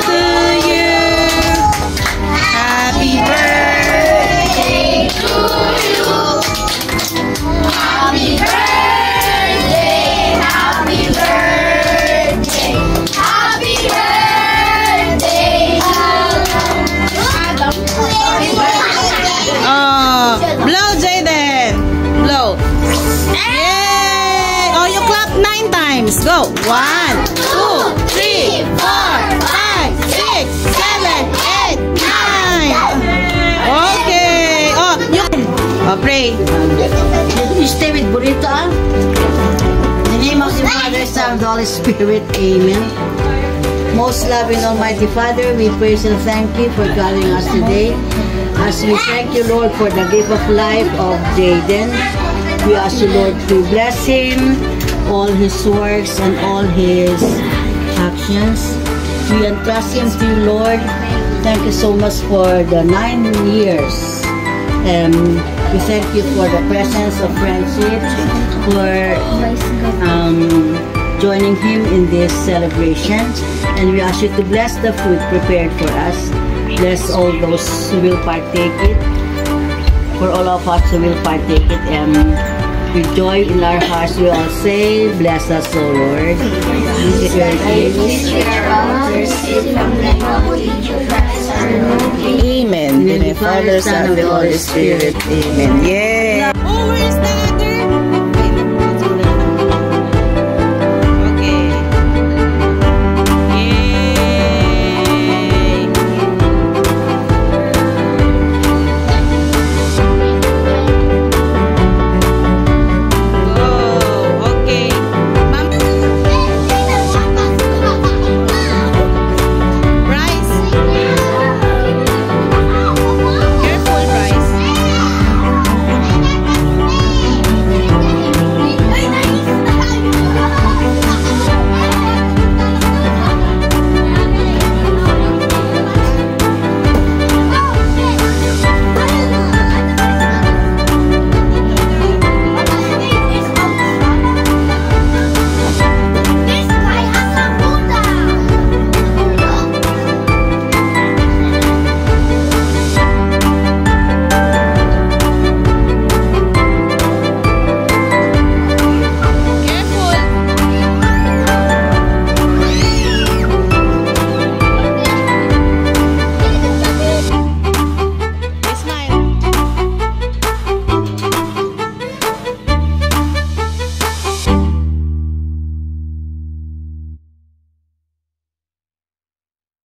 to you. Happy birthday to you. Happy birthday, happy birthday, happy birthday to Blow, Jaden. Blow. Yay! Oh, you clap 9 times. Go. 1, 2, 3, 4, 5, 6, 7, 8, 9. Okay. Oh, you. Oh, pray. You stay with Burrito, ah? In the name of the Father, Son, and the Holy Spirit, amen. Most loving Almighty Father, we praise and thank you for gathering us today. As we thank you, Lord, for the gift of life of Jaden, we ask you, Lord, to bless him, all his works and all his actions. We entrust him to you, Lord. Thank you so much for the 9 years. We thank you for the presence of friendship, for joining him in this celebration. And we ask you to bless the food prepared for us. Bless all those who will partake it. For all of us who will partake it, with joy in our hearts, we all say, bless us, O Lord. This is your gift. Amen. In the Father, Son, and the Holy Spirit. Amen. Yeah.